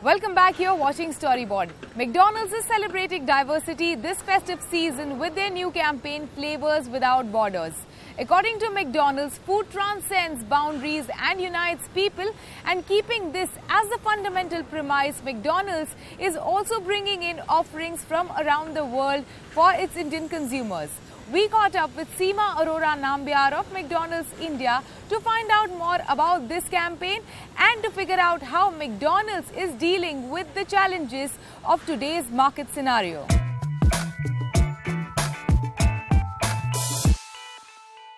Welcome back. You're watching Storyboard. McDonald's is celebrating diversity this festive season with their new campaign, Flavors Without Borders. According to McDonald's, food transcends boundaries and unites people, and keeping this as the fundamental premise, McDonald's is also bringing in offerings from around the world for its Indian consumers. We caught up with Seema Arora Nambiar of McDonald's India to find out more about this campaign and to figure out how McDonald's is dealing with the challenges of today's market scenario.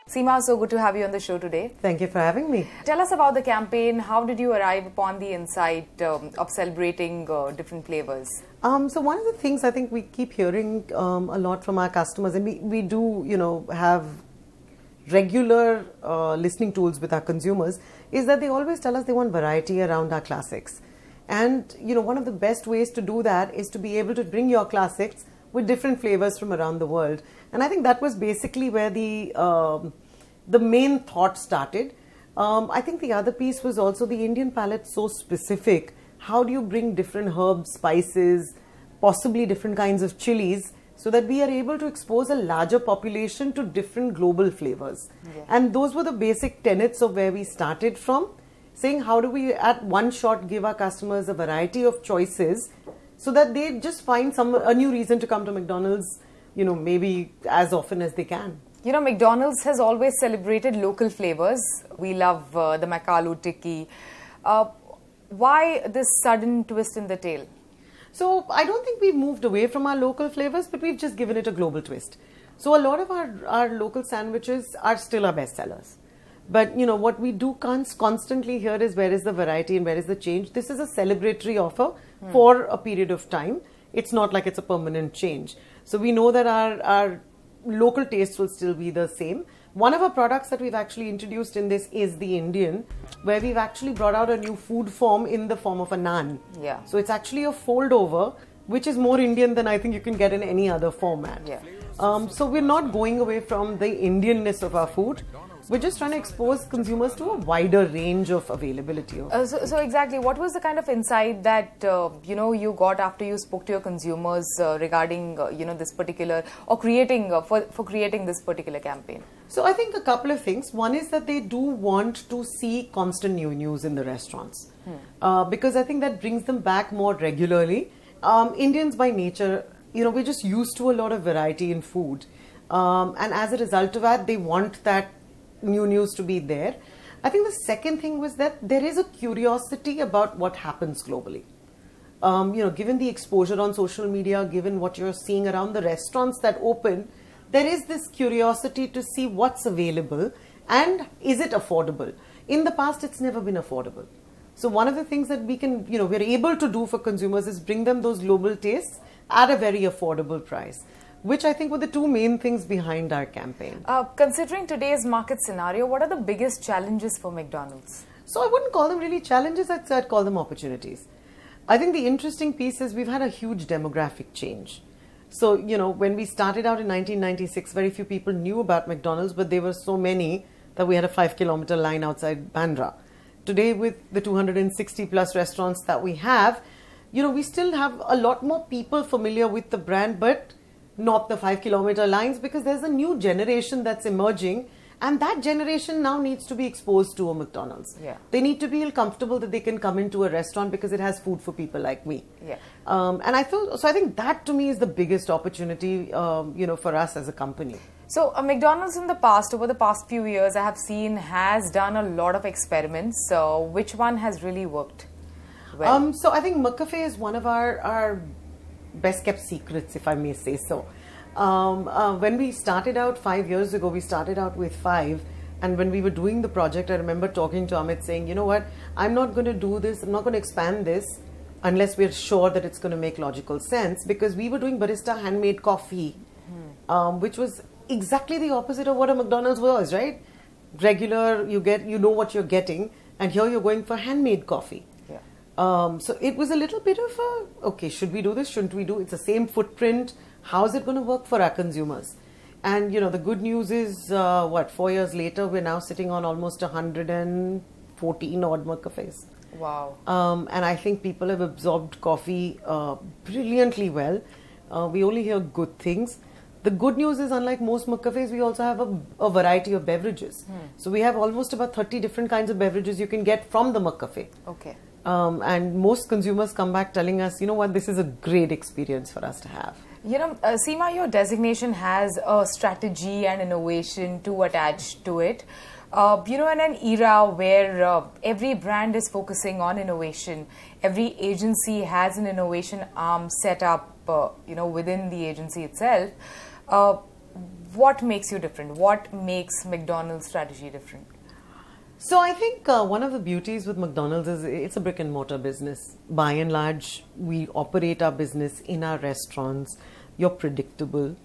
Seema, so good to have you on the show today. Thank you for having me. Tell us about the campaign. How did you arrive upon the insight of celebrating different flavors? So one of the things I think we keep hearing a lot from our customers, and we do, have regular listening tools with our consumers, is that they always tell us they want variety around our classics. And, one of the best ways to do that is to be able to bring your classics with different flavors from around the world. And I think that was basically where the main thought started. I think the other piece was also the Indian palate so specific. How do you bring different herbs, spices, possibly different kinds of chilies, so that we are able to expose a larger population to different global flavors? Yeah. And those were the basic tenets of where we started from, saying how do we at one shot give our customers a variety of choices so that they just find a new reason to come to McDonald's, maybe as often as they can. McDonald's has always celebrated local flavors. We love the McAloo tikki. Why this sudden twist in the tail? So I don't think we've moved away from our local flavors, but we've just given it a global twist. So a lot of our local sandwiches are still our best sellers. But what we do constantly hear is where is the variety and where is the change. This is a celebratory offer for a period of time. It's not like it's a permanent change. So we know that our local tastes will still be the same. One of our products that we've actually introduced in this is the Indian, where we've actually brought out a new food form in the form of a naan. Yeah. So it's actually a fold over, which is more Indian than I think you can get in any other format. Yeah. So we're not going away from the Indianness of our food. We're just trying to expose consumers to a wider range of availability. So exactly, what was the kind of insight that you got after you spoke to your consumers regarding this particular or creating for creating this particular campaign? So I think a couple of things. One is that they do want to see constant new news in the restaurants because I think that brings them back more regularly. Indians by nature, we're just used to a lot of variety in food, and as a result of that, they want that new news to be there. I think the second thing was that there is a curiosity about what happens globally. Given the exposure on social media, given what you're seeing around the restaurants that open, there is this curiosity to see what's available and is it affordable. In the past, it's never been affordable. So one of the things that we can, we're able to do for consumers is bring them those global tastes at a very affordable price, which I think were the two main things behind our campaign. Considering today's market scenario, what are the biggest challenges for McDonald's? So I wouldn't call them really challenges, I'd call them opportunities. I think the interesting piece is we've had a huge demographic change. So, when we started out in 1996, very few people knew about McDonald's, but there were so many that we had a 5-kilometer line outside Bandra. Today, with the 260 plus restaurants that we have, we still have a lot more people familiar with the brand, but not the 5-kilometer lines, because there's a new generation that's emerging, and that generation now needs to be exposed to a McDonald's. Yeah. They need to feel comfortable that they can come into a restaurant because it has food for people like me. Yeah. And I think that to me is the biggest opportunity, for us as a company. So McDonald's in the past, over the past few years, I have seen has done a lot of experiments. So which one has really worked well? So I think McCafe is one of our best kept secrets, if I may say so. When we started out 5 years ago, we started out with 5, and when we were doing the project, I remember talking to Amit saying, you know what, I'm not going to do this, I'm not going to expand this unless we're sure that it's going to make logical sense, because we were doing barista handmade coffee, which was exactly the opposite of what a McDonald's was, right? Regular, you know what you're getting, and here you're going for handmade coffee. So it was a little bit of okay, should we do this? Shouldn't we do? It's the same footprint. How is it going to work for our consumers? And the good news is, 4 years later, we're now sitting on almost 114 odd McCafes. Wow. And I think people have absorbed coffee brilliantly well. We only hear good things. The good news is, unlike most McCafes, we also have a variety of beverages. So we have almost about 30 different kinds of beverages you can get from the McCafe. Okay. And most consumers come back telling us, you know what, this is a great experience for us to have. You know, Seema, your designation has a strategy and innovation to attach to it. You know, in an era where every brand is focusing on innovation, every agency has an innovation arm set up, you know, within the agency itself. What makes you different? What makes McDonald's strategy different? So I think one of the beauties with McDonald's is it's a brick and mortar business. By and large, we operate our business in our restaurants. You're predictable.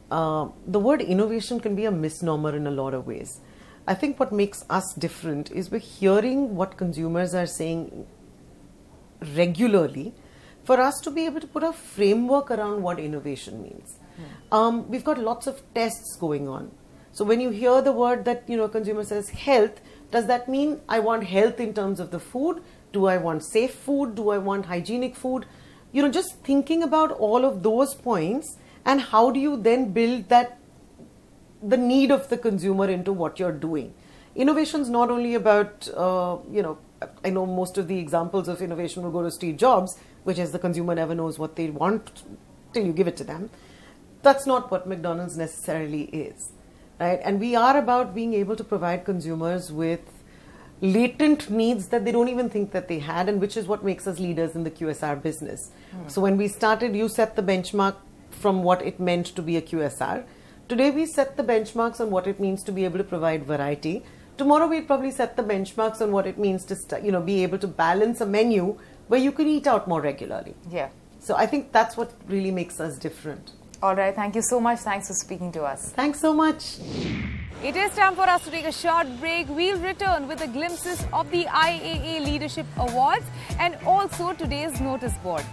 The word innovation can be a misnomer in a lot of ways. I think what makes us different is we're hearing what consumers are saying regularly for us to be able to put a framework around what innovation means. We've got lots of tests going on. So when you hear the word that, you know, consumer says health, does that mean I want health in terms of the food? Do I want safe food? Do I want hygienic food? You know, just thinking about all of those points, and how do you then build that, the need of the consumer into what you're doing. Innovation is not only about, you know, I know most of the examples of innovation will go to Steve Jobs, which is the consumer never knows what they want till you give it to them. That's not what McDonald's necessarily is, right? And we are about being able to provide consumers with latent needs that they don't even think that they had, and which is what makes us leaders in the QSR business. So when we started, you set the benchmark from what it meant to be a QSR. Today we set the benchmarks on what it means to be able to provide variety. Tomorrow we'll probably set the benchmarks on what it means to you know, be able to balance a menu where you can eat out more regularly. Yeah. So I think that's what really makes us different. All right. Thank you so much. Thanks for speaking to us. Thanks so much. It is time for us to take a short break. We'll return with the glimpses of the IAA Leadership Awards and also today's notice board.